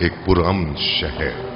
ایک پرامن شہر.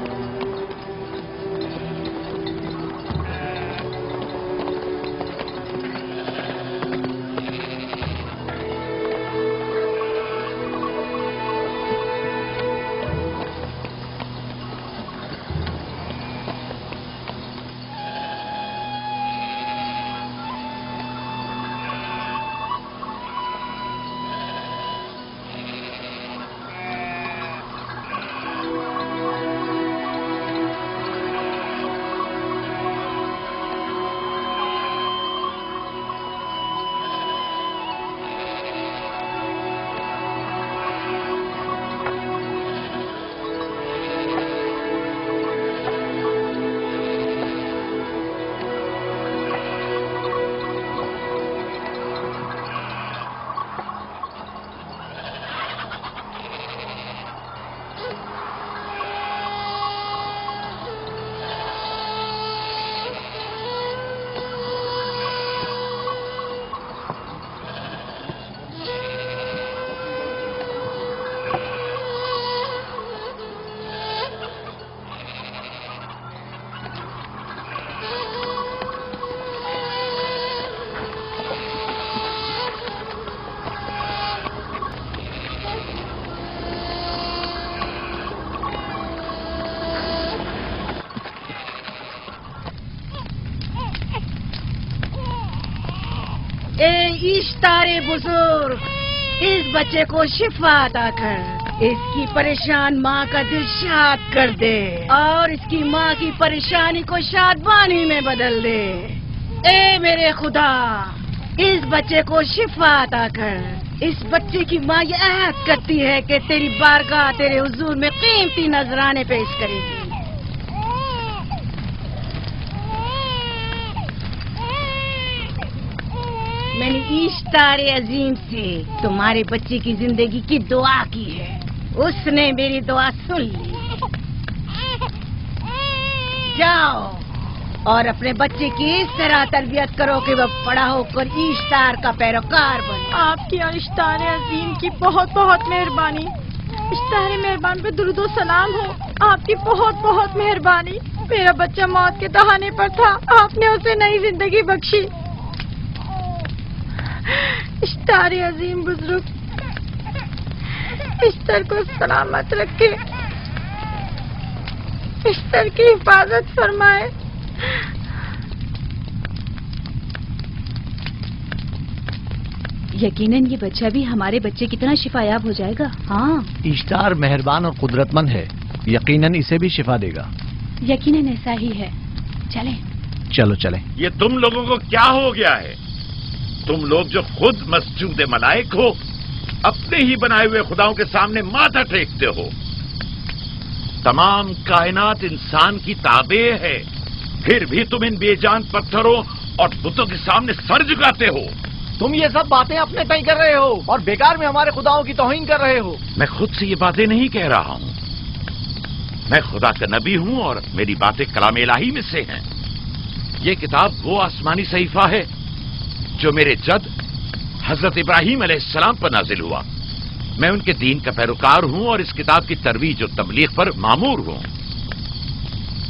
اشتار بزرگ، اس بچے کو شفا عطا کر، اس کی پریشان ماں کا دل شاد کر دے اور اس کی ماں کی پریشانی کو شادمانی میں بدل دے. اے میرے خدا، اس بچے کو شفا عطا کر. اس بچے کی ماں یہ عہد کرتی ہے کہ تیری بارگاہ تیرے حضور میں قیمتی نذرانے پیش کرے گی. میں نے اشتار عظیم سے تمہارے بچے کی زندگی کی دعا کی ہے، اس نے میری دعا سن لی. جاؤ اور اپنے بچے کی اس طرح تربیت کرو کہ وہ بڑا ہو کر اشتار کا پیروکار بنے. آپ کی اشتار عظیم کی بہت بہت مہربانی. اشتار مہربان پہ درود و سلام ہو. آپ کی بہت بہت مہربانی. میرا بچہ موت کے دہانے پر تھا، آپ نے اسے نئی زندگی بخشی. اشتار عظیم بزرگ اشتر کو سلامت رکھے، اشتر کی حفاظت فرمائے. یقیناً یہ بچہ بھی ہمارے بچے کی طرح شفا یاب ہو جائے گا. ہاں، اشتار مہربان اور قدرت مند ہے، یقیناً اسے بھی شفا دے گا. یقیناً ایسا ہی ہے. چلیں. چلو چلیں. یہ تم لوگوں کو کیا ہو گیا ہے؟ تم لوگ جو خود مسجود ملائک ہو، اپنے ہی بنائے ہوئے خداؤں کے سامنے ماتھا ٹیکتے ہو. تمام کائنات انسان کی تابع ہے، پھر بھی تم ان بے جان پتھروں اور بتوں کے سامنے سر جھکاتے ہو. تم یہ سب باتیں اپنے تئیں کر رہے ہو اور بیکار میں ہمارے خداؤں کی توہین کر رہے ہو. میں خود سے یہ باتیں نہیں کہہ رہا ہوں، میں خدا کا نبی ہوں اور میری باتیں کلام الہی میں سے ہیں. یہ کتاب وہ آسمانی صحیفہ ہے جو میرے جد حضرت ابراہیم علیہ السلام پر نازل ہوا. میں ان کے دین کا پیروکار ہوں اور اس کتاب کی ترویج و تبلیغ پر مامور ہوں.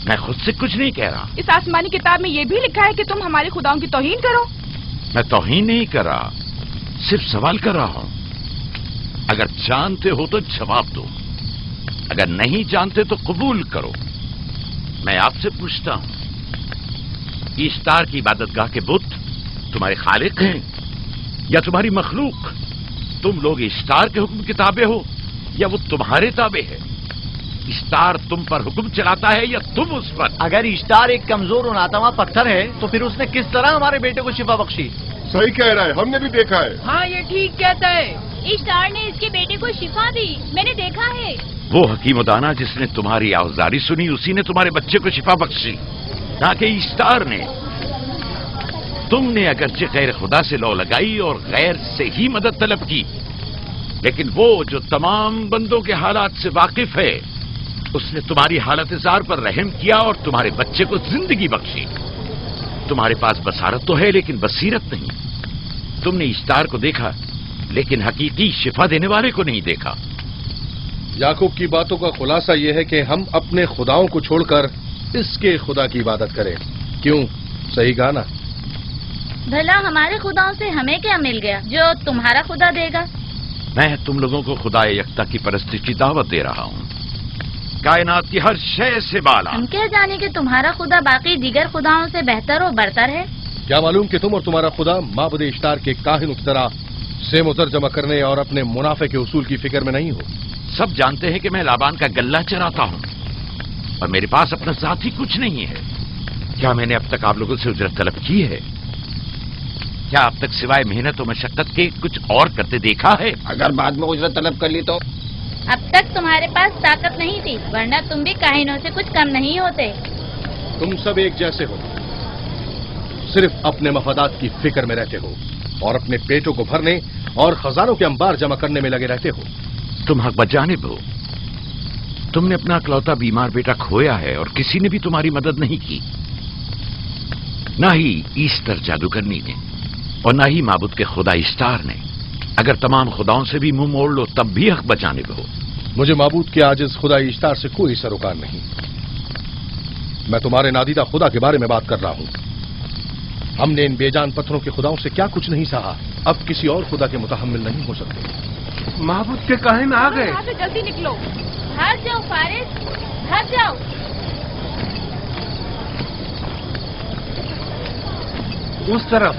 میں خود سے کچھ نہیں کہہ رہا. اس آسمانی کتاب میں یہ بھی لکھا ہے کہ تم ہمارے خداؤں کی توہین کرو. میں توہین نہیں کر رہا، صرف سوال کر رہا ہوں. اگر جانتے ہو تو جواب دو، اگر نہیں جانتے تو قبول کرو. میں آپ سے پوچھتا ہوں، اشتار کی عبادت گاہ کے بت تمہارے خالق ہیں یا تمہاری مخلوق؟ تم لوگ اشتار کے حکم کے تابع ہو یا وہ تمہارے تابع ہے؟ اشتار تم پر حکم چلاتا ہے یا تم اس پر؟ اگر اشتار ایک کمزور اور ناتواں پتھر ہے تو پھر اس نے کس طرح ہمارے بیٹے کو شفا بخشی؟ صحیح کہہ رہا ہے، ہم نے بھی دیکھا ہے. ہاں، یہ ٹھیک کہتا ہے. اشتار نے اس کے بیٹے کو شفا دی، میں نے دیکھا ہے. وہ حکیم و دانا جس نے تمہاری آوازاری سنی، اسی نے تمہارے بچے کو شفا بخشی، نہ کہ اشتار نے. تم نے اگرچہ غیر خدا سے لو لگائی اور غیر سے ہی مدد طلب کی، لیکن وہ جو تمام بندوں کے حالات سے واقف ہے، اس نے تمہاری حالت زار پر رحم کیا اور تمہارے بچے کو زندگی بخشی. تمہارے پاس بصارت تو ہے لیکن بصیرت نہیں. تم نے اشتار کو دیکھا لیکن حقیقی شفا دینے والے کو نہیں دیکھا. याकूब की बातों का खुलासा यह है कि हम अपने खुदाओं को छोड़कर इसके खुदा की इबादत करें। क्यों? सही कहा ना? भला हमारे खुदाओं से हमें क्या मिल गया जो तुम्हारा खुदा देगा? मैं तुम लोगों को खुदा यकता की परस्ती की दावत दे रहा हूँ, कायनात की हर शय से बाला। हम क्या जाने कि तुम्हारा खुदा बाकी दीगर खुदाओं से बेहतर और बरतर है? क्या मालूम कि तुम और तुम्हारा खुदा माबुद इश्तार के काहिनों की तरह सेम उतर जमा करने और अपने मुनाफे के उसूल की फिक्र में नहीं हो। सब जानते हैं कि मैं लाबान का गल्ला चराता हूँ और मेरे पास अपना साथी कुछ नहीं है। क्या मैंने अब तक आप लोगों से उजरत तलब की है? क्या अब तक सिवाय मेहनत और मशक्कत के कुछ और करते देखा है? अगर बाद में उजरत तलब कर ली तो? अब तक तुम्हारे पास ताकत नहीं थी, वरना तुम भी काहिनों से कुछ कम नहीं होते। तुम सब एक जैसे हो, सिर्फ अपने मफादात की फिक्र में रहते हो और अपने पेटों को भरने और खजानों के अंबार जमा करने में लगे रहते हो। तुम हक बजानिब हो। तुमने अपना इकलौता बीमार बेटा खोया है और किसी ने भी तुम्हारी मदद नहीं की, ना ही ईस्टर जादूगरनी ने और ना ही माबुद के खुदा इश्तार ने। अगर तमाम खुदाओं से भी मुंह मोड़ लो तब भी हक बजानिब हो। मुझे माबूद के आजिज खुदा इश्तार से कोई सरोकार नहीं। मैं तुम्हारे नादीदा खुदा के बारे में बात कर रहा हूं। हमने इन बेजान पत्थरों के खुदाओं से क्या कुछ नहीं सहा, अब किसी और खुदा के मुतहम्मिल नहीं हो सकते। माबूद के काहिन आ गए। यहाँ से जल्दी निकलो। भाग जाओ फारिस, भाग जाओ। उस तरफ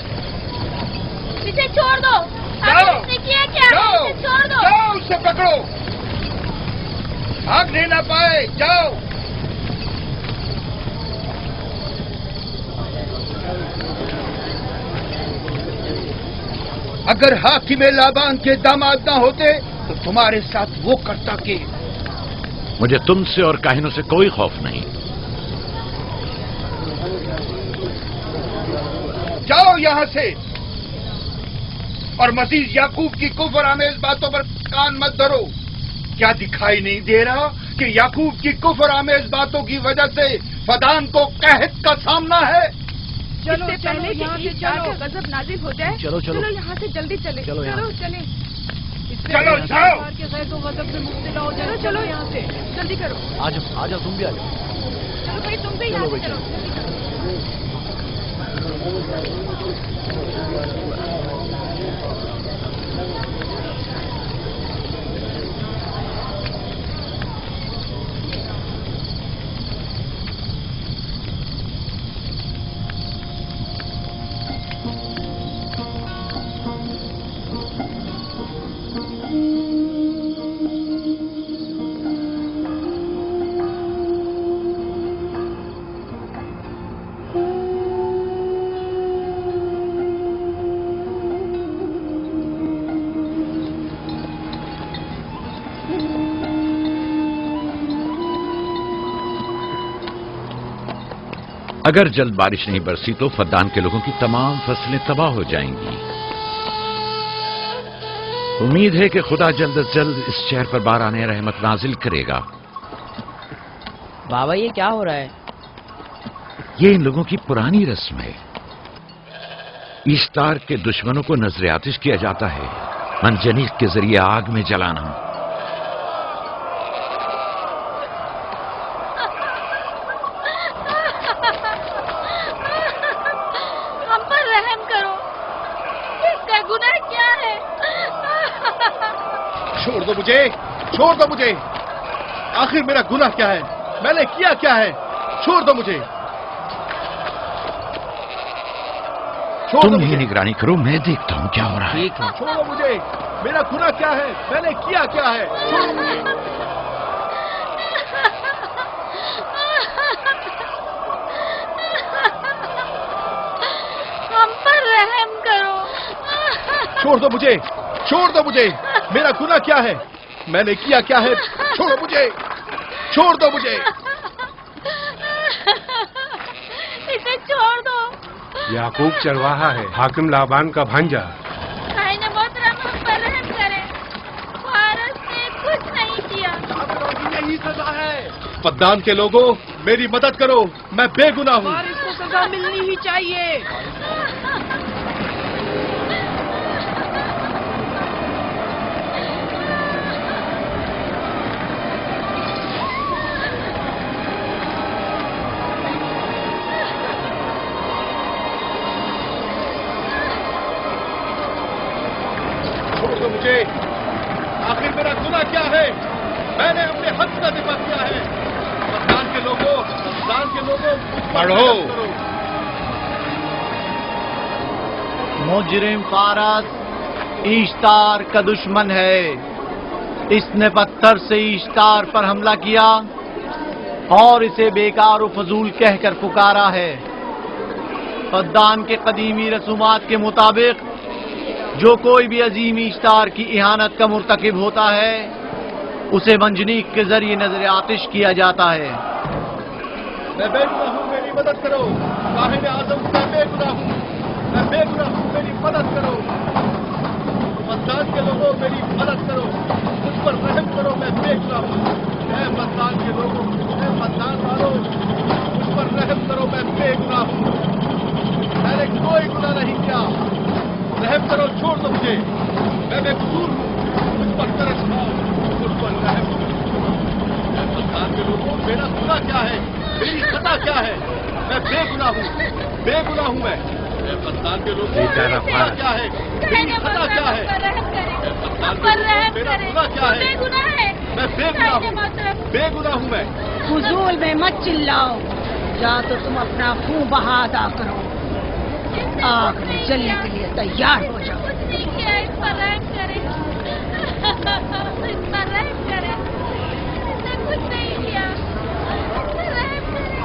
पीछे छोड़ दो। जाओ। आपने किया क्या? जाओ। पीछे छोड़ दो। जाओ, उसे पकड़ो, भागने ना पाए। जाओ। अगर हाकिम लाबान के दामाद ना होते तो तुम्हारे साथ वो करता कि। मुझे तुमसे और काहिनों से कोई खौफ नहीं। जाओ यहाँ से और मजीद याकूब की कुफर आमेज बातों पर कान मत धरो। क्या दिखाई नहीं दे रहा कि याकूब की कुफर आमेज बातों की वजह से फदान को कहत का सामना है? चलो पहले यहाँ से जाकर गजब नाजिल हो जाए। चलो, चलो। चलो यहाँ से जल्दी चले। चलो यहाँ। चलो चले। चलो, जाओ। के गैर तो गजब से मुब्तला हो जाए। चलो यहाँ से जल्दी करो। आ जाओ, तुम भी आ जाओ। चलो भाई तुम भी यहाँ से चलो। अगर जल्द बारिश नहीं बरसी तो फद्दान के लोगों की तमाम फसलें तबाह हो जाएंगी। उम्मीद है कि खुदा जल्द अज जल्द इस शहर पर बाराने रहमत नाजिल करेगा। बाबा ये क्या हो रहा है? ये इन लोगों की पुरानी रस्म है। ईस्तार के दुश्मनों को नजर आतिश किया जाता है, मनजनीक के जरिए आग में जलाना। हम पर रहम करो, इसका गुनाह क्या है? छोड़ दो मुझे, छोड़ दो मुझे। आखिर मेरा गुनाह क्या है? मैंने किया क्या है? छोड़ दो मुझे। छोड़ दो तुम ही मुझे। निगरानी करो, मैं देखता हूं क्या हो रहा है। ठीक है। छोड़ो मुझे। मेरा गुनाह क्या है? मैंने किया क्या है? छोड़ो मुझे। हम पर रहम करो। छोड़ दो मुझे, छोड़ दो मुझे। मेरा गुनाह क्या है? मैंने किया क्या है? छोड़ो मुझे, छोड़ दो मुझे। इसे छोड़ दो। याकूब चरवाहा है, हाकिम लाबान का भांजा। भाईने मोहतरम हम पर रहम करे। फारस ने कुछ नहीं किया। यही सजा है। पद्दान के लोगों, मेरी मदद करो, मैं बेगुनाह हूँ। और इसको सजा मिलनी ही चाहिए। دو مجھے. آخر میرا گناہ کیا ہے؟ میں نے اپنے حق کا دفاع کیا ہے. پاکستان کے لوگوں پڑھو. مجرم فارس ایشتار کا دشمن ہے. اس نے پتھر سے ایشتار پر حملہ کیا اور اسے بیکار و فضول کہہ کر پکارا ہے. فدان کے قدیمی رسومات کے مطابق جو کوئی بھی عظیم ایشتار کی اہانت کا مرتکب ہوتا ہے اسے منجنیق کے ذریعے نظر آتش کیا جاتا ہے. میں بے گناہ ہوں، میری مدد کرو. صاحب اعظم میں بے گناہ ہوں، میں بے گناہ ہوں، میری مدد کرو. پاکستان کے لوگوں میری مدد کرو، مجھ پر رحم کرو. میں بے گناہ ہوں. اے پاکستان کے لوگوں، اے پاکستان والوں، مجھ پر رحم کرو. میں بے گناہ ہوں، میں نے کوئی گناہ نہیں کیا. رحم کرو، چھوڑ دو مجھے. میں بے قصور ہوں، مجھ پر ترس کھاؤ، مجھ پر رحم کرو. اے پاکستان کے لوگوں، میرا گناہ کیا ہے؟ میری خطا کیا ہے؟ میں بے گناہ ہوں، بے گناہ ہوں. میں پاکستان کے لوگوں میرا گناہ کیا ہے؟ میری خطا کیا ہے؟ پاکستان کے لوگوں میرا گناہ کیا ہے؟ میں بے گناہ ہوں، بے گناہ ہوں. میں فضول میں مت چلاؤ، یا تو تم اپنا خون بہا ادا کرو. آگ میں جلنے کے لیے تیار ہو جاؤ. کچھ نہیں کیا، اس پر رحم کرے، اس پر رحم کرے. اس نے کچھ نہیں کیا، اس پر رحم کرے.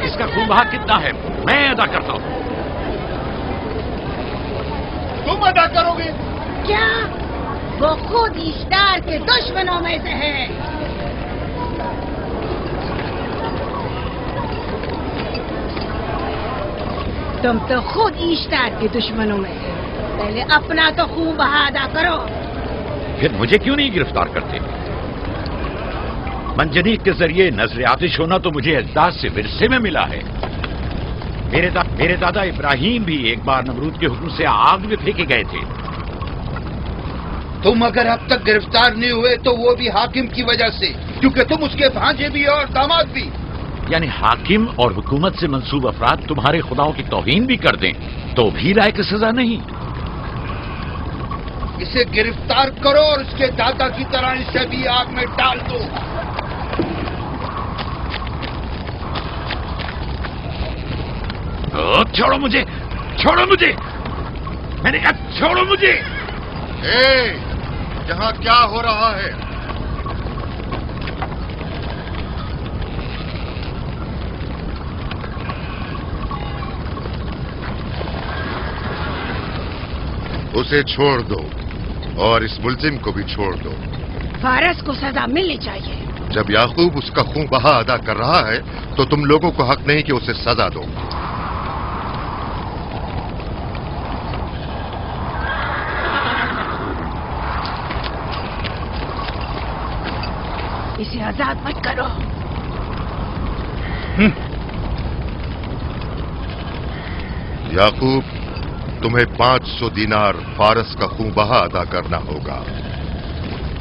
اس کا خون بہا کتنا ہے میں ادا کرتا ہوں. تم ادا کرو گے؟ کیا وہ خود ایشتار کے دشمنوں میں سے ہے؟ تم تو خود ایشتار کے دشمنوں میں سے. پہلے اپنا تو خون بہا ادا کرو. پھر مجھے کیوں نہیں گرفتار کرتے؟ منجنیق کے ذریعے نظر آتش ہونا تو مجھے اجداد سے ورثے میں ملا ہے. میرے دادا ابراہیم بھی ایک بار نمرود کے حکم سے آگ میں پھینکے گئے تھے. تم اگر اب تک گرفتار نہیں ہوئے تو وہ بھی حاکم کی وجہ سے، کیونکہ تم اس کے بھانجے بھی اور داماد بھی. یعنی حاکم اور حکومت سے منسوب افراد تمہارے خداؤں کی توہین بھی کر دیں تو بھی لائق سزا نہیں؟ اسے گرفتار کرو اور اس کے دادا کی طرح اسے بھی آگ میں ڈال دو. چھوڑو مجھے، چھوڑو مجھے، میں نے کہا چھوڑو مجھے. یہاں کیا ہو رہا ہے؟ اسے چھوڑ دو اور اس ملزم کو بھی چھوڑ دو. فارس کو سزا ملنی چاہیے. جب یعقوب اس کا خون بہا ادا کر رہا ہے تو تم لوگوں کو حق نہیں کہ اسے سزا دو. اسے آزاد مت کرو. یعقوب، تمہیں 500 دینار فارس کا خون بہا ادا کرنا ہوگا.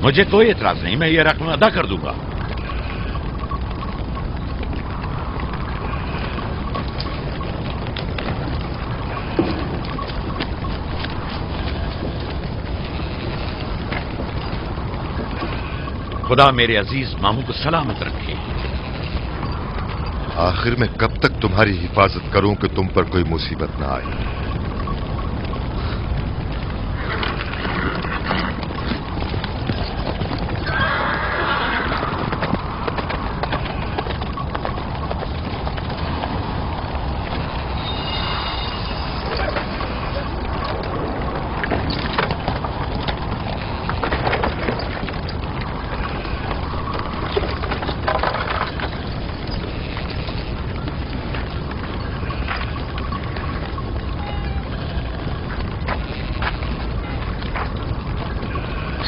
مجھے کوئی اعتراض نہیں، میں یہ رقم ادا کر دوں گا. خدا میرے عزیز ماموں کو سلامت رکھے. آخر میں کب تک تمہاری حفاظت کروں کہ تم پر کوئی مصیبت نہ آئے؟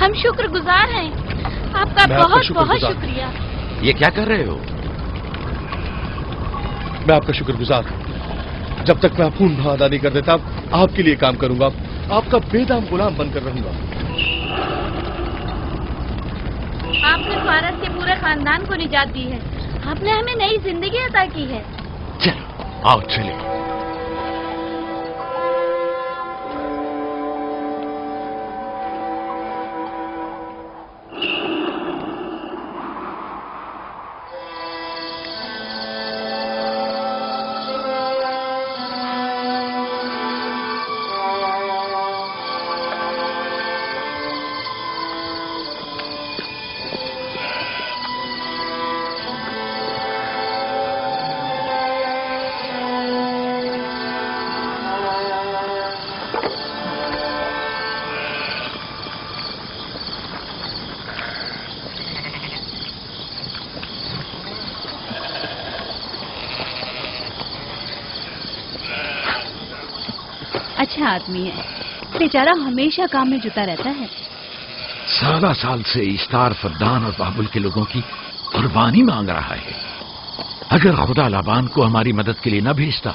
ہم شکر گزار ہیں آپ کا، بہت بہت شکریہ. یہ کیا کر رہے ہو؟ میں آپ کا شکر گزار ہوں. جب تک میں خون بہا ادا نہیں کر دیتا آپ کے لیے کام کروں گا، آپ کا بے دام غلام بن کر رہوں گا. آپ نے فارس کے پورے خاندان کو نجات دی ہے. آپ نے ہمیں نئی زندگی عطا کی ہے. چلو آؤ چلے. اچھا آدمی ہے، بیچارہ ہمیشہ کام میں جتا رہتا ہے۔ سالہ سال سے اشتار فدان اور بابل کے لوگوں کی قربانی مانگ رہا ہے۔ اگر خدا لابان کو ہماری مدد کے لیے نہ بھیجتا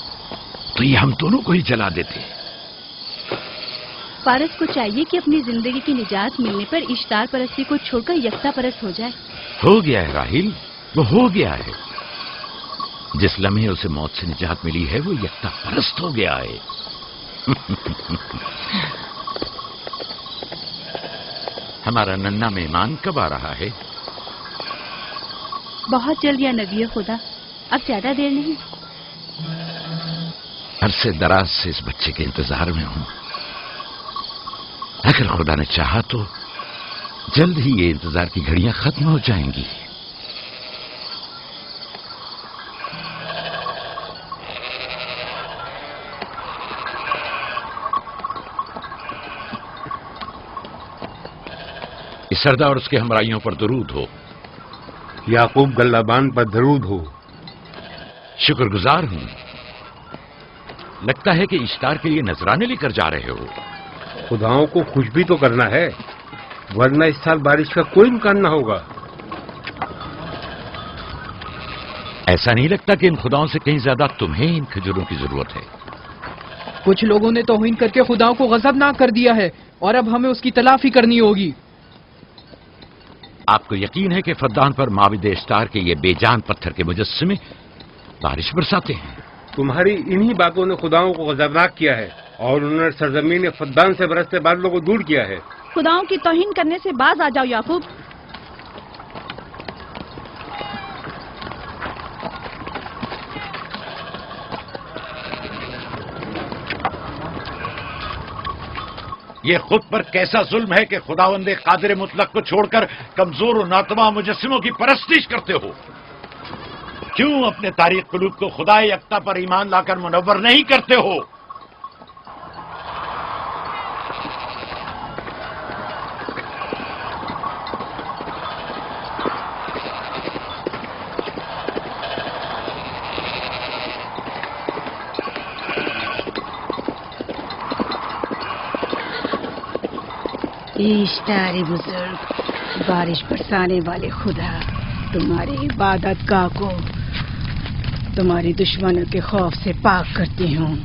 تو یہ ہم دونوں کو ہی جلا دیتے۔ فارس کو چاہیے کہ اپنی زندگی کی نجات ملنے پر اشتار پرستی کو چھوڑ کر یکتا پرست ہو جائے۔ ہو گیا ہے راہیل، وہ ہو گیا ہے۔ جس لمحے اسے موت سے نجات ملی ہے وہ یکتا پرست ہو گیا ہے۔ ہمارا ننھا مہمان کب آ رہا ہے؟ بہت جلد یا نبی خدا، اب زیادہ دیر نہیں۔ عرصے دراز سے اس بچے کے انتظار میں ہوں۔ اگر خدا نے چاہا تو جلد ہی یہ انتظار کی گھڑیاں ختم ہو جائیں گی۔ اس سردار اور اس کے ہمراہیوں پر درود ہو۔ یعقوب گلابان پر درود ہو۔ شکر گزار ہوں۔ لگتا ہے کہ اشتار کے لیے نذرانے لے کر جا رہے ہو۔ خداؤں کو خوش بھی تو کرنا ہے، ورنہ اس سال بارش کا کوئی امکان نہ ہوگا۔ ایسا نہیں لگتا کہ ان خداؤں سے کہیں زیادہ تمہیں ان کھجوروں کی ضرورت ہے؟ کچھ لوگوں نے توہین کر کے خداؤں کو غضبناک کر دیا ہے اور اب ہمیں اس کی تلافی کرنی ہوگی۔ آپ کو یقین ہے کہ فدان پر معبد اشتار کے یہ بے جان پتھر کے مجسمے بارش برساتے ہیں؟ تمہاری انہی باتوں نے خداؤں کو غضبناک کیا ہے اور انہوں نے سرزمین فدان سے برستے بادلوں کو دور کیا ہے۔ خداؤں کی توہین کرنے سے باز آ جاؤ یعقوب۔ یہ خود پر کیسا ظلم ہے کہ خداوند قادر مطلق کو چھوڑ کر کمزور و ناتواں مجسموں کی پرستش کرتے ہو؟ کیوں اپنے تاریخ قلوب کو خدا یکتا پر ایمان لا کر منور نہیں کرتے ہو؟ اشتار بزرگ، بارش برسانے والے خدا، تمہاری عبادت گاہ کو تمہاری دشمنوں کے خوف سے پاک کرتی ہوں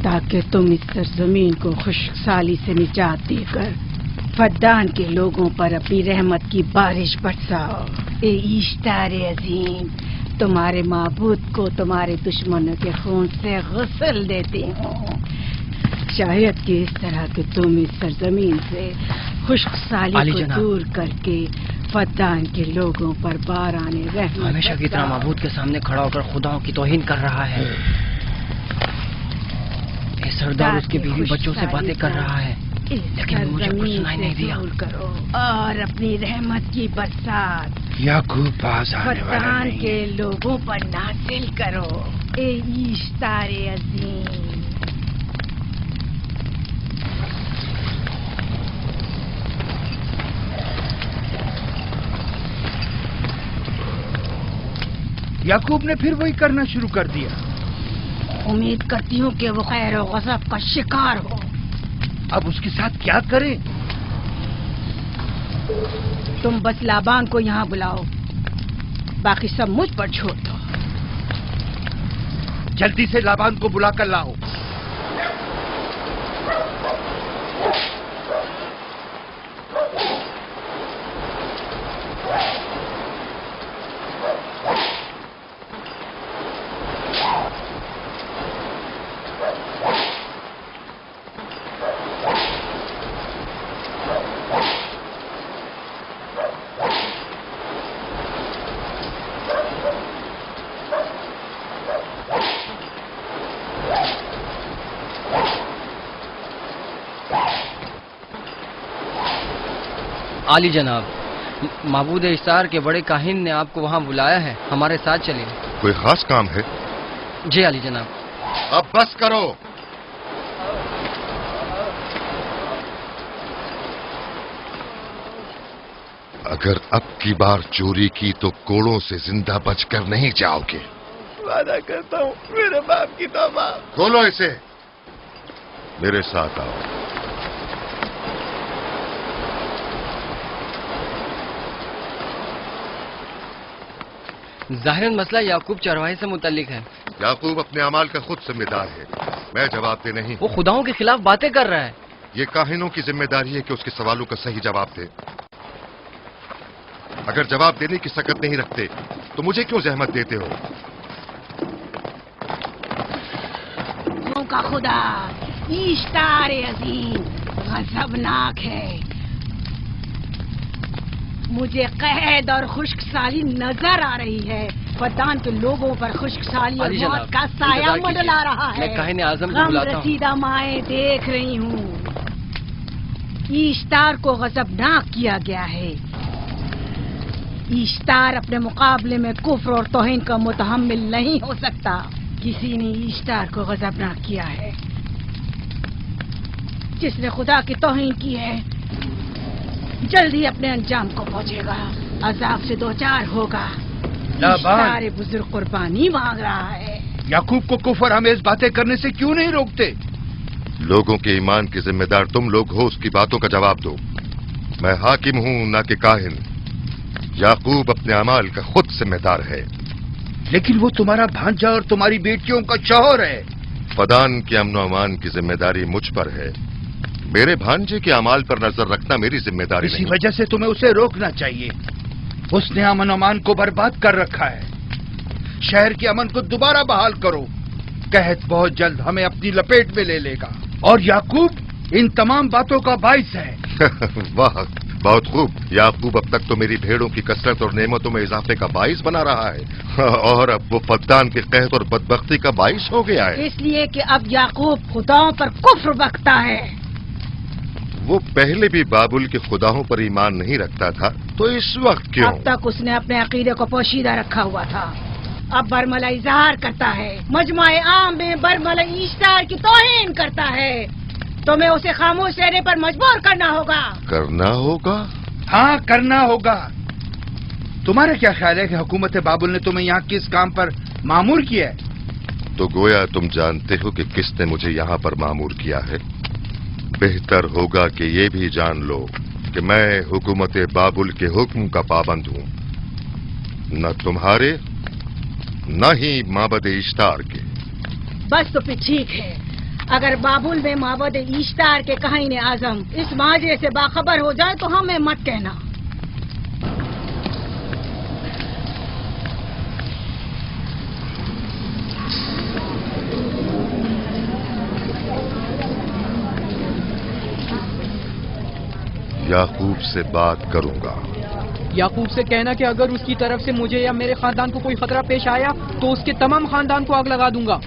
تاکہ تم اس سرزمین کو خشک سالی سے نجات دے کر فدان کے لوگوں پر اپنی رحمت کی بارش برساؤ۔ اے اشتار عظیم، تمہارے معبود کو تمہارے دشمنوں کے خون سے غسل دیتی ہوں، شاید کہ اس طرح کہ تم اس سرزمین سے خشک سالی کو دور کر کے فدان کے لوگوں پر باران رحمت ہمیشہ کی طرح معبود کے سامنے کھڑا ہو کر خداؤں کی توہین کر رہا ہے۔ یہ سردار اس کے بیوی بچوں سے باتیں کر رہا ہے لیکن مجھے کچھ سنائی نہیں دیا۔ کرو اور اپنی رحمت کی برسات یعقوب پاس آنے والا فدان نہیں۔ کے لوگوں پر نازل کرو۔ اے اشتار عظیم، یعقوب نے پھر وہی کرنا شروع کر دیا۔ امید کرتی ہوں کہ وہ خیر و غضب کا شکار ہو۔ اب اس کے ساتھ کیا کریں؟ تم بس لابان کو یہاں بلاؤ، باقی سب مجھ پر چھوڑ دو۔ جلدی سے لابان کو بلا کر لاؤ۔ عالی جناب، معبود اشتار کے بڑے کاہن نے آپ کو وہاں بلایا ہے، ہمارے ساتھ چلیں۔ کوئی خاص کام ہے؟ جی عالی جناب۔ اب بس کرو۔ اگر اب کی بار چوری کی تو کوڑوں سے زندہ بچ کر نہیں جاؤ گے۔ وعدہ کرتا ہوں میرے باپ کی توبہ۔ کھولو اسے۔ मेरे साथ आओ। ज़ाहिरन मसला याकूब चरवाहे से मुतल्लिक है। याकूब अपने अमाल का खुद जिम्मेदार है, मैं जवाब दे नहीं। वो खुदाओं के खिलाफ बातें कर रहा है। ये काहिनों की जिम्मेदारी है कि उसके सवालों का सही जवाब दे। अगर जवाब देने की सकत नहीं रखते तो मुझे क्यों जहमत देते हो? का खुदा इश्तार अजीम गजबनाक है। मुझे कैद और खुश्क साली नजर आ रही है। फद्दान के लोगों पर खुश्क साली और मौत का साया मंडला रहा है। मैं काहिन आज़म को बुलाता हूं। रसीदा माएँ देख रही हूँ। इश्तार को गजबनाक किया गया है। इश्तार अपने मुकाबले में कुफ्र और तौहीन का मुतहम्मिल नहीं हो सकता। किसी ने इश्तार को गजबनाक किया है। जिसने खुदा की तौहीन की है जल्दी अपने अंजाम को पहुंचेगा, अजाब से दो चार होगा। इश्तार बुजुर्ग कुर्बानी मांग रहा है। याकूब को कुफर आमेज बातें करने से क्यों नहीं रोकते? लोगों के ईमान के जिम्मेदार तुम लोग हो, उसकी बातों का जवाब दो। मैं हाकिम हूं ना कि काहिन। याकूब अपने अमाल का खुद जिम्मेदार है। लेकिन वो तुम्हारा भांजा और तुम्हारी बेटियों का शौहर है। फदान के अमन अमान की जिम्मेदारी मुझ पर है। मेरे भांजे के अमाल पर नजर रखना मेरी जिम्मेदारी नहीं। इसी वजह से तुम्हें उसे रोकना चाहिए। उसने अमन अमान को बर्बाद कर रखा है। शहर के अमन को दोबारा बहाल करो। कहत बहुत जल्द हमें अपनी लपेट में ले लेगा और याकूब इन तमाम बातों का बाइस है। वाह, बहुत खूब। याकूब अब तक तो मेरी भेड़ों की कसरत और नेमतों में इजाफे का बाइस बना रहा है और अब वो फद्दान के कहत और बदबख्ती का बाइस हो गया है। इसलिए कि अब याकूब खुदाओं पर कुफ्र बकता है। वो पहले भी बाबुल के खुदाओं पर ईमान नहीं रखता था, तो इस वक्त क्यों? अब तक उसने अपने अकीदे को पोशीदा रखा हुआ था। अब बरमला इजहार करता है, मजमाए आम में बरमला इश्तार की तौहीन करता है। तुम्हें उसे खामोश रहने पर मजबूर करना होगा। करना होगा? हाँ, करना होगा। तुम्हारा क्या ख्याल है कि हुकूमत बाबुल ने तुम्हें यहाँ किस काम पर मामूर किया है? तो गोया तुम जानते हो कि किसने मुझे यहाँ पर मामूर किया है। बेहतर होगा कि ये भी जान लो कि मैं हुकूमत बाबुल के हुक्म का पाबंद हूँ, न तुम्हारे न ही माबद इश्तार के। बस तो फिर ठीक है। अगर बाबुल में माबद इश्तार के काहिन आजम इस माजरे से बाखबर हो जाए तो हमें मत कहना। याकूब से बात करूंगा। याकूब से कहना कि अगर उसकी तरफ से मुझे या मेरे खानदान को कोई खतरा पेश आया तो उसके तमाम खानदान को आग लगा दूंगा।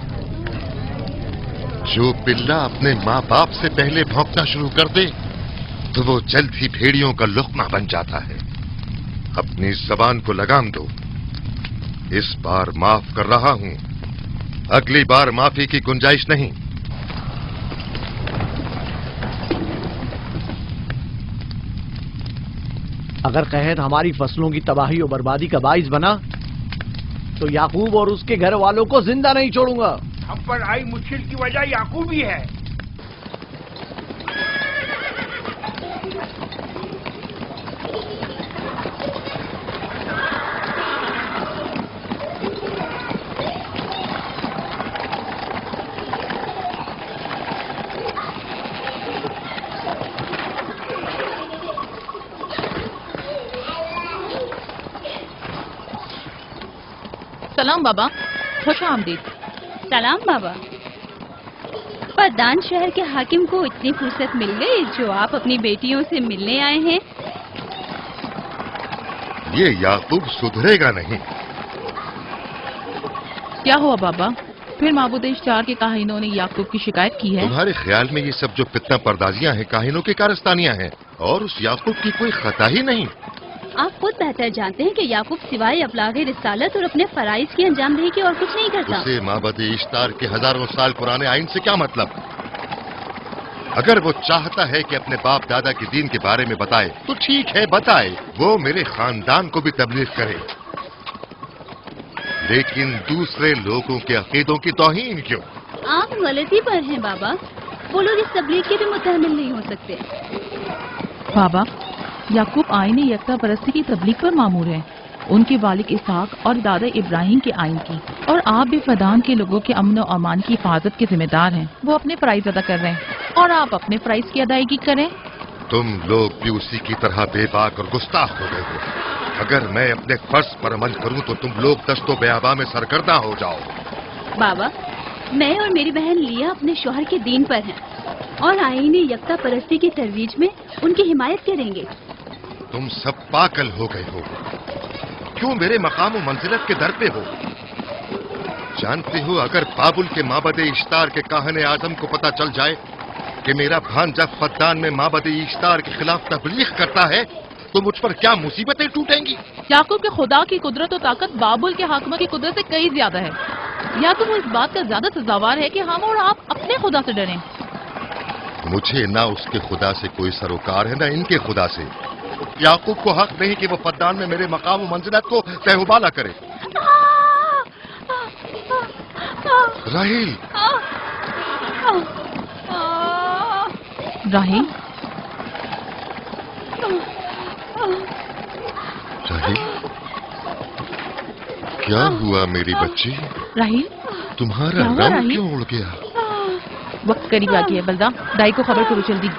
जो पिल्ला अपने माँ बाप से पहले भौंकना शुरू कर दे तो वो जल्द ही भेड़ियों का लुक़मा बन जाता है। अपनी जबान को लगाम दो। इस बार माफ कर रहा हूं, अगली बार माफी की गुंजाइश नहीं। अगर कहत हमारी फसलों की तबाही और बर्बादी का बाइस बना तो याकूब और उसके घर वालों को जिंदा नहीं छोड़ूंगा। हम पर आई मुश्किल की वजह याकूब ही है। सलाम बाबा, खुश आमदीद। सलाम बाबा। फद्दान शहर के हाकिम को इतनी फुर्सत मिल गई जो आप अपनी बेटियों से मिलने आए हैं। ये याकूब सुधरेगा नहीं। क्या हुआ बाबा? फिर माबूद इश्तार के काहिनों ने याकूब की शिकायत की है? तुम्हारे ख्याल में ये सब जो फितना पर्दाजियां हैं काहिनों की कारस्तानियां हैं और उस याकूब की कोई खता ही नहीं। आप खुद बेहतर जानते हैं कि याकूब सिवाय अबलागे रिसालत और अपने फराइज की अंजामदही के और कुछ नहीं करता। उसे माबद इश्तार के हजारों साल पुराने आइन से क्या मतलब? अगर वो चाहता है कि अपने बाप दादा के दीन के बारे में बताए तो ठीक है, बताए। वो मेरे खानदान को भी तबलीग करे, लेकिन दूसरे लोगों के अकीदों की तौहीन क्यों? आप गलती पर हैं बाबा। वो लोग इस तबलीग के भी मुतहम्मिल नहीं हो सकते। बाबा, याकूब आईन यकता परस्ती की तबलीग पर मामूर हैं, उनके वालिद इसहाक और दादा इब्राहिम के आइन की, और आप भी फदान के लोगों के अमन और अमान की हिफाजत के जिम्मेदार हैं। वो अपने फराइज अदा कर रहे हैं और आप अपने फराइज की अदायगी करें। तुम लोग भी उसी की तरह बेबाक और गुस्ताख हो गए हो। अगर मैं अपने फर्ज पर अमल करूं तो तुम लोग दस्तो बेआबा में सरगर्दा हो जाओ। बाबा, मैं और मेरी बहन लिया अपने शौहर के दीन पर हैं और आईन यकता परस्ती की तरवीज में उनकी हिमायत करेंगे। तुम सब पागल हो गए हो। क्यों मेरे मकाम और मंजिलत के दर पे हो? जानते हो, अगर बाबुल के माबद इश्तार के काहने आजम को पता चल जाए कि मेरा भांजा फद्दान में माबद इश्तार के खिलाफ तबलीग करता है तो मुझ पर क्या मुसीबतें टूटेंगी। याकूब के खुदा की कुदरत और ताकत बाबुल के हाकिम की कुदरत से कई ज्यादा है। याकूब इस बात का ज्यादा सजावार है कि हम और आप अपने खुदा से डरें। मुझे ना उसके खुदा से कोई सरोकार है, ना इनके खुदा से। याकूब को हक नहीं कि वो फद्दान में मेरे मकाम और मंजिलत को तहबाला करे। राहिल, राहिल, राहिल, क्या हुआ मेरी बच्ची? राहिल, तुम्हारा रंग क्यों उड़ गया? वक्त करीब आ गया। बलदा, दाई को खबर करो जल्दी।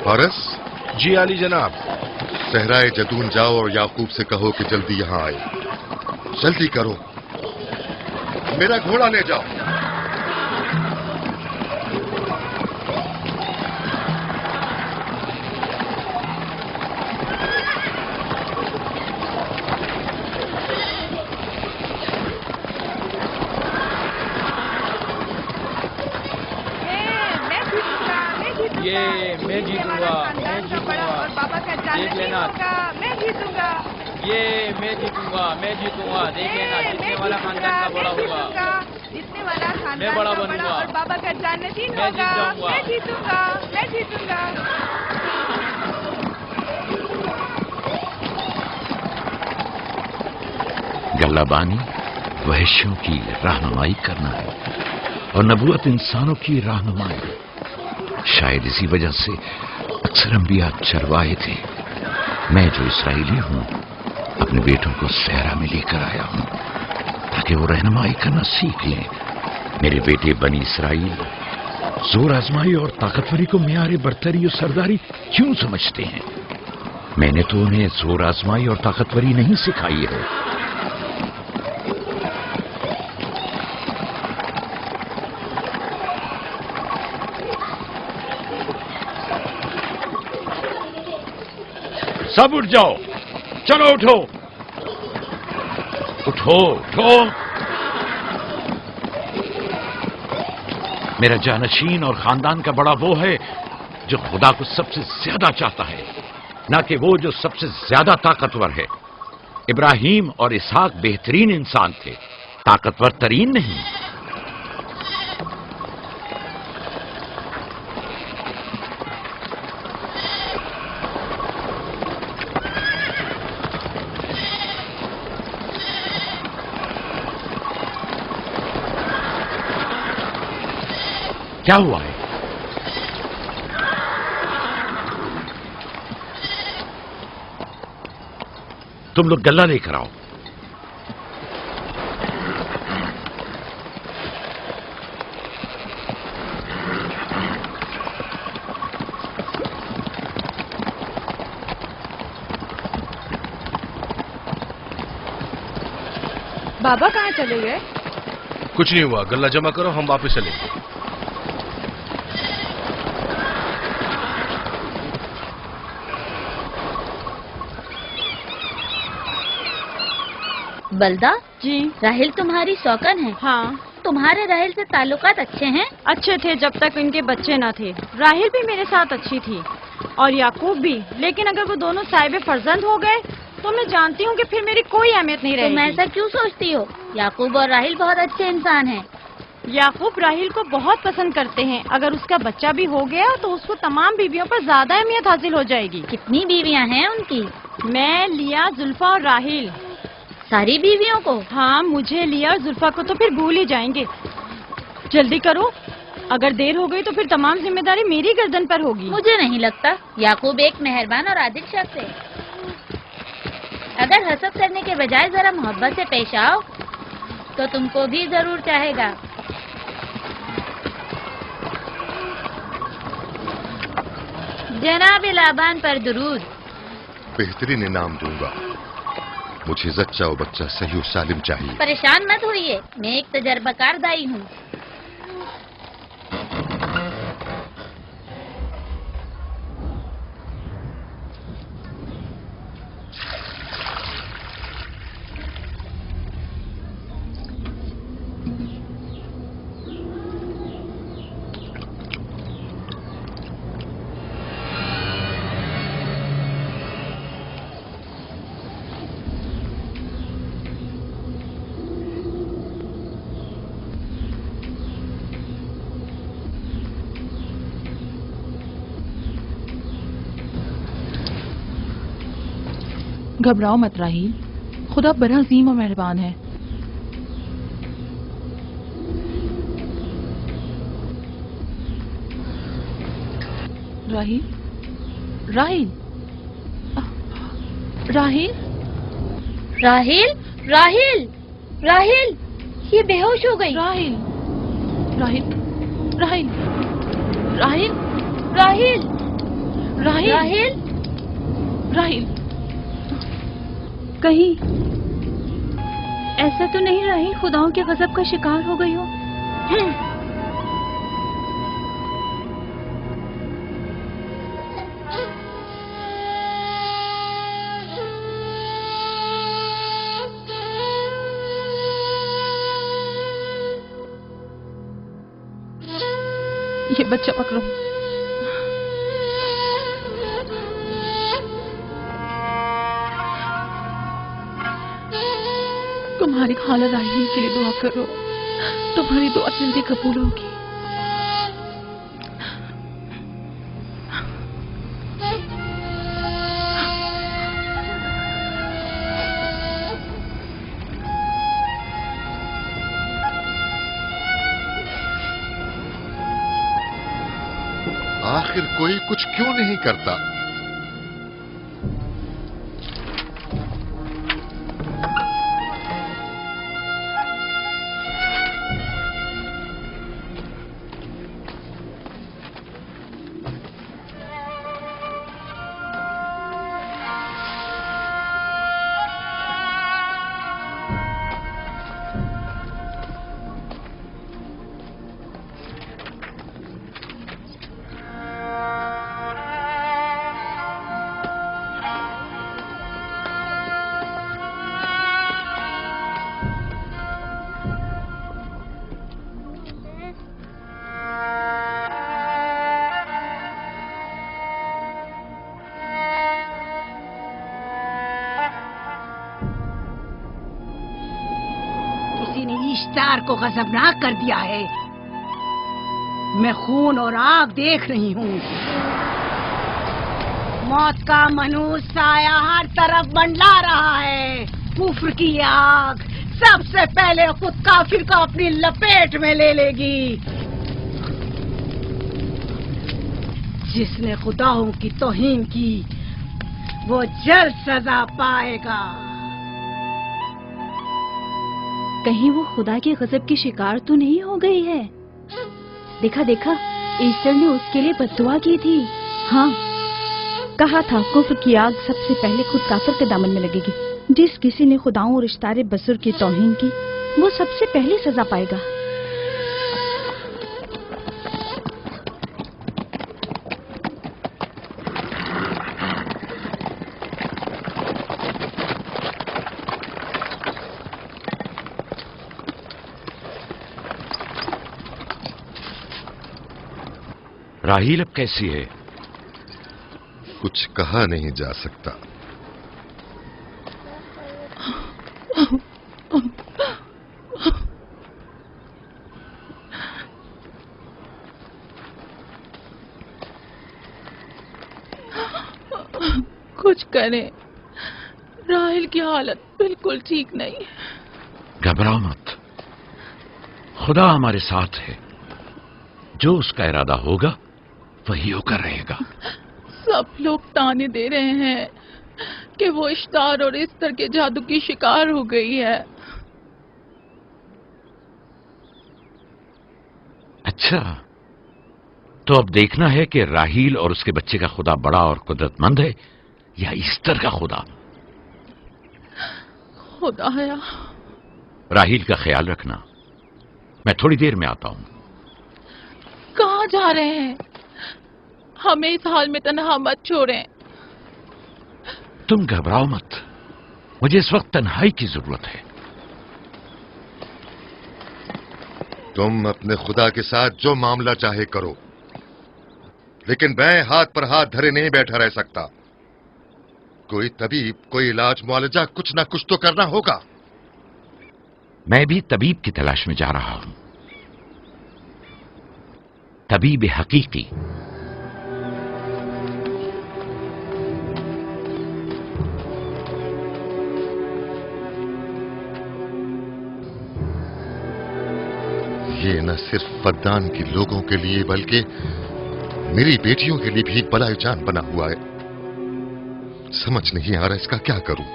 फारस? जी आली जनाब। सहराए जदून जाओ और याकूब से कहो कि जल्दी यहाँ आए। जल्दी करो, मेरा घोड़ा ले जाओ। मैं जीतूंगा, मैं जीतूंगा, देख लेना। मैं जीतूंगा, मैं जीतूंगा, मैं जीतूंगा, देख लेना। जीतने वाला खानदान का बड़ा होगा, जीतने वाला खानदान मैं बड़ा बनूंगा और बाबा का जन्नती होगा। मैं जीतूंगा, मैं जीतूंगा। गल्लाबानी वहशियों की रहनुमाई करना है और नबूवत इंसानों की रहनुमाई। शायद इसी वजह से अक्सर अंबिया चरवाहे थे। मैं जो इसराइली हूं अपने बेटों को सहरा में लेकर आया हूं ताकि वो रहनुमाई करना सीख लें। मेरे बेटे बनी इसराइल जोर आजमाई और ताकतवरी को मियारे बरतरी और सरदारी क्यों समझते हैं? मैंने तो उन्हें जोर आजमाई और ताकतवरी नहीं सिखाई है। सब उठ जाओ, चलो उठो, उठो, उठो। मेरा जानशीन और खानदान का बड़ा वो है जो खुदा को सबसे ज्यादा चाहता है, ना कि वो जो सबसे ज्यादा ताकतवर है। इब्राहिम और इसहाक बेहतरीन इंसान थे, ताकतवर तरीन नहीं। क्या हुआ है? तुम लोग गल्ला लेकर आओ। बाबा कहाँ चले गए? कुछ नहीं हुआ, गल्ला जमा करो, हम वापस चलेंगे। बलदा जी, राहिल तुम्हारी शौकन है। हाँ, तुम्हारे राहिल से ताल्लुकात अच्छे हैं? अच्छे थे जब तक इनके बच्चे न थे। राहिल भी मेरे साथ अच्छी थी और याकूब भी, लेकिन अगर वो दोनों साहिब फर्जंद हो गए तो मैं जानती हूँ कि फिर मेरी कोई अहमियत नहीं रहेगी। तुम ऐसा क्यों सोचती हो? याकूब और राहिल बहुत अच्छे इंसान हैं। याकूब राहिल को बहुत पसंद करते हैं। अगर उसका बच्चा भी हो गया तो उसको तमाम बीवियों पर ज्यादा अहमियत हासिल हो जाएगी। कितनी बीवियां हैं उनकी? मैं, लिया, जुल्फा और राहिल। सारी बीवियों को? हाँ, मुझे, लिया और जुल्फा को तो फिर भूल ही जाएंगे। जल्दी करो, अगर देर हो गई तो फिर तमाम जिम्मेदारी मेरी गर्दन पर होगी। मुझे नहीं लगता। याकूब एक मेहरबान और आदिल शख्स है। अगर हसद करने के बजाय जरा मोहब्बत से पेश आओ तो तुमको भी जरूर चाहेगा। जनाब लाबान पर दुरूद। बेहतरीन इनाम दूंगा। मुझे जच्चा और बच्चा सही और सालिम चाहिए। परेशान मत होइए, मैं एक तजर्बाकार दाई हूँ। घबराओ मत राहील, खुदा बड़ा अजीम और मेहरबान है। राहील, राहील, राहील, राहील, राहील, राहील, ये बेहोश हो गई। राहील, राहील, राहील, राहील, राहील, राहील, राहील, राहील, कहीं ऐसा तो नहीं राहील खुदाओं के गजब का शिकार हो गई हो? ये बच्चा पकड़ो। तुम्हारी खाला राहील के लिए दुआ करो, तुम्हारी दुआ जल्दी कबूल होगी। आखिर कोई कुछ क्यों नहीं करता? इश्तार को गजबनाक कर दिया है। मैं खून और आग देख रही हूँ। मौत का मनूस साया हर तरफ मंडला रहा है। कुफ्र की आग सबसे पहले खुद काफिर को अपनी लपेट में ले लेगी। जिसने खुदाओं की तौहीन की वो जल्द सजा पाएगा। कहीं वो खुदा के गजब की शिकार तो नहीं हो गई है? देखा देखा, ईस्टर ने उसके लिए बद्दुआ की थी। हाँ, कहा था कुफ्र की आग सबसे पहले खुद काफिर के दामन में लगेगी। जिस किसी ने खुदाओं और इश्तारे बसुर की तौहीन की वो सबसे पहले सजा पाएगा। राहील अब कैसी है? कुछ कहा नहीं जा सकता। कुछ करें, राहिल की हालत बिल्कुल ठीक नहीं। घबराओ मत, खुदा हमारे साथ है। जो उसका इरादा होगा वही होकर रहेगा। सब लोग ताने दे रहे हैं कि वो इश्तार और इस्तर के जादू की शिकार हो गई है। अच्छा, तो अब देखना है कि राहील और उसके बच्चे का खुदा बड़ा और कुदरतमंद है या ईस्टर का खुदा। खुदाया, राहील का ख्याल रखना। मैं थोड़ी देर में आता हूं। कहाँ जा रहे हैं? हमें इस हाल में तन्हा मत छोड़ें। तुम घबराओ मत, मुझे इस वक्त तन्हाई की जरूरत है। तुम अपने खुदा के साथ जो मामला चाहे करो, लेकिन मैं हाथ पर हाथ धरे नहीं बैठा रह सकता। कोई तबीब, कोई इलाज, मुआलजा, कुछ ना कुछ तो करना होगा। मैं भी तबीब की तलाश में जा रहा हूं, तबीब हकीकी। ये न सिर्फ फद्दान के लोगों के लिए बल्कि मेरी बेटियों के लिए भी एक बला जान बना हुआ है। समझ नहीं आ रहा इसका क्या करूं।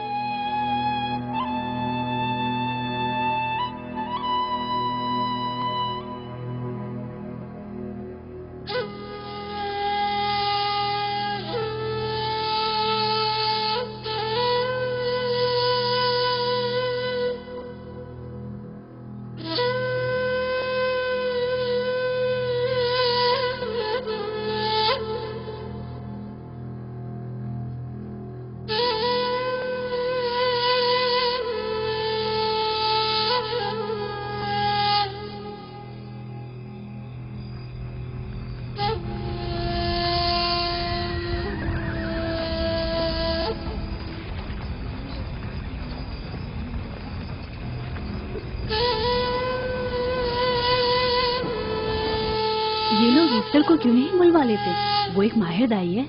ये लोग ईस्टर को क्यों नहीं बुलवा लेते? वो एक माहिर दाई है।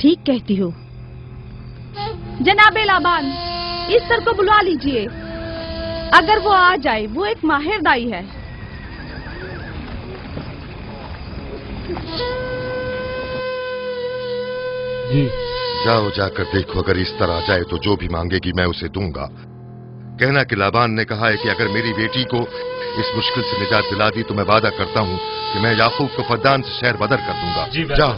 ठीक कहती हो। जनाबे लाबान, ईस्टर को बुलवा लीजिए। अगर वो आ जाए, वो एक माहिर दाई है। जी। जाओ, जाकर देखो, अगर इस तरह आ जाए तो जो भी मांगेगी मैं उसे दूंगा। कहना कि लाबान ने कहा है कि अगर मेरी बेटी को इस मुश्किल से निजात दिला दी तो मैं वादा करता हूं कि मैं याकूब को फद्दान से शहर बदर कर दूंगा। जाओ।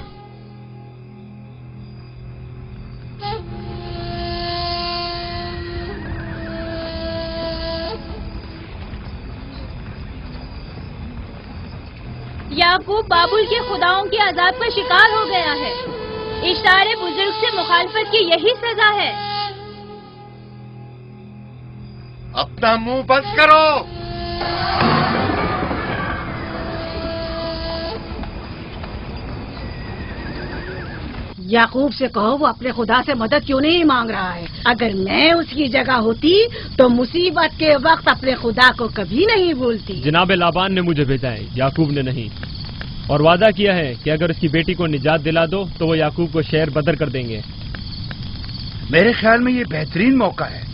याकूब बाबुल के खुदाओं के अजाब का शिकार हो गया है। इशारे बुजुर्ग से मुखालफत की यही सजा है। अपना मुंह बंद करो। याकूब से कहो वो अपने खुदा से मदद क्यों नहीं मांग रहा है। अगर मैं उसकी जगह होती तो मुसीबत के वक्त अपने खुदा को कभी नहीं भूलती। जनाब लाबान ने मुझे भेजा है, याकूब ने नहीं, और वादा किया है कि अगर उसकी बेटी को निजात दिला दो तो वो याकूब को शहर बदर कर देंगे। मेरे ख्याल में ये बेहतरीन मौका है।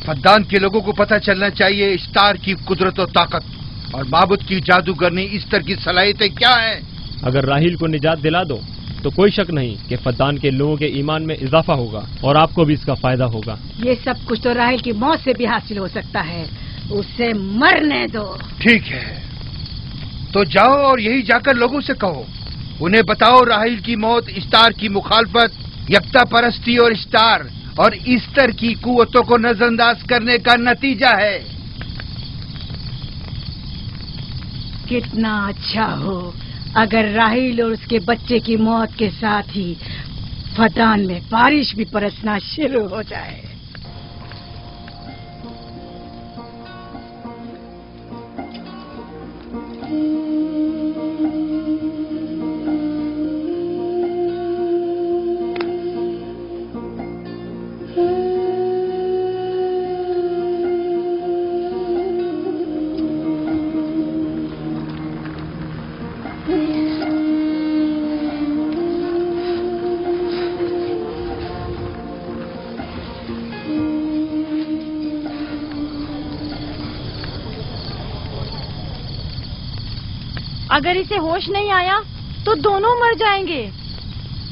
फद्दान के लोगों को पता चलना चाहिए इस्तार की कुदरत और ताकत और माबुद की जादूगरनी ईस्टर की सलाहियतें क्या हैं। अगर राहील को निजात दिला दो तो कोई शक नहीं कि फद्दान के लोगों के ईमान में इजाफा होगा और आपको भी इसका फायदा होगा। ये सब कुछ तो राहील की मौत से भी हासिल हो सकता है। उसे मरने दो। ठीक है, तो जाओ और यही जाकर लोगों से कहो, उन्हें बताओ राहील की मौत इस्तार की मुखालफत, यकता परस्ती और इस्तार और ईस्टर की कुव्वतों को नजरअंदाज करने का नतीजा है। कितना अच्छा हो अगर राहील और उसके बच्चे की मौत के साथ ही फद्दान में बारिश भी बरसना शुरू हो जाए। اگر اسے ہوش نہیں آیا تو دونوں مر جائیں گے.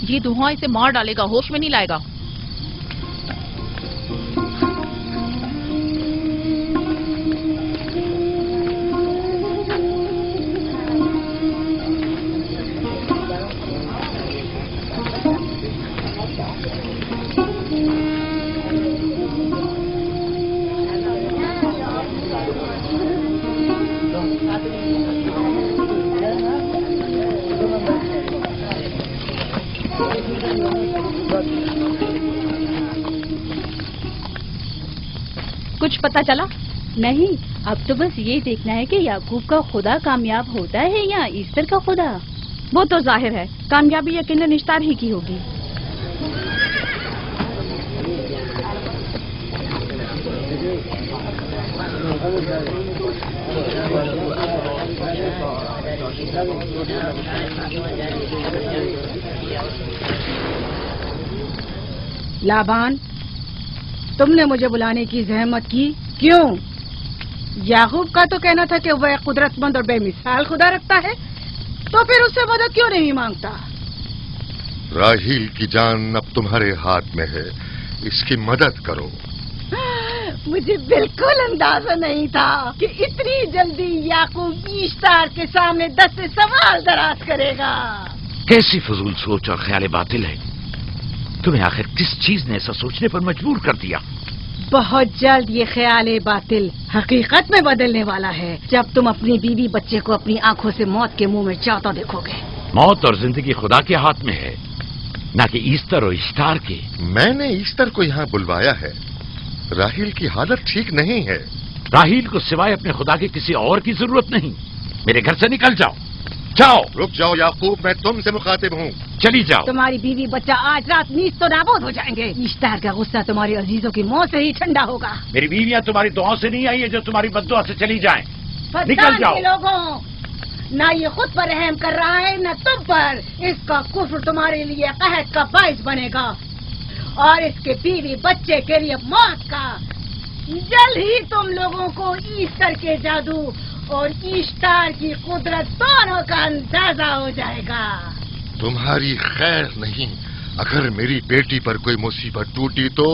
یہ دھواں اسے مار ڈالے گا، ہوش میں نہیں لائے گا. کچھ پتا چلا؟ نہیں، اب تو بس یہ دیکھنا ہے کہ یعقوب کا خدا کامیاب ہوتا ہے یا ایسٹر کا خدا. وہ تو ظاہر ہے کامیابی یقیناً اشتار ہی کی ہوگی. لابان، تم نے مجھے بلانے کی زحمت کی کیوں؟ یعقوب کا تو کہنا تھا کہ وہ ایک قدرت مند اور بے مثال خدا رکھتا ہے، تو پھر اس سے مدد کیوں نہیں مانگتا؟ راہیل کی جان اب تمہارے ہاتھ میں ہے، اس کی مدد کرو. مجھے بالکل اندازہ نہیں تھا کہ اتنی جلدی یعقوب ایشتار کے سامنے 10 سوال دراز کرے گا. کیسی فضول سوچ اور خیال باطل ہے. تمہیں آخر کس چیز نے ایسا سوچنے پر مجبور کر دیا؟ بہت جلد یہ خیال باطل حقیقت میں بدلنے والا ہے جب تم اپنی بیوی بچے کو اپنی آنکھوں سے موت کے منہ میں جاتا دیکھو گے. موت اور زندگی خدا کے ہاتھ میں ہے، نہ کہ ایسٹر اور اشتار کے. میں نے ایسٹر کو یہاں بلوایا ہے. راہیل کی حالت ٹھیک نہیں ہے. راہیل کو سوائے اپنے خدا کے کسی اور کی ضرورت نہیں. میرے گھر سے نکل جاؤ. جاؤ. رک جاؤ یعقوب، میں تم سے مخاطب ہوں. چلی جاؤ. تمہاری بیوی بچہ آج رات نیز تو نابود ہو جائیں گے. ایشتار کا غصہ تمہارے عزیزوں کی موت سے ہی ٹھنڈا ہوگا. میری بیویاں تمہاری دعاؤں سے نہیں آئی ہے جو تمہاری بددعا سے چلی جائیں. نکل جاؤ. لوگوں، نہ یہ خود پر رحم کر رہا ہے نہ تم پر. اس کا کفر تمہارے لیے قحط کا باعث بنے گا اور اس کے بیوی بچے کے لیے موت کا. جلد ہی تم لوگوں کو ایسٹر کے جادو اور ایشتار کی قدرت دونوں کا اندازہ ہو جائے گا. تمہاری خیر نہیں. اگر میری بیٹی پر کوئی مصیبت ٹوٹی تو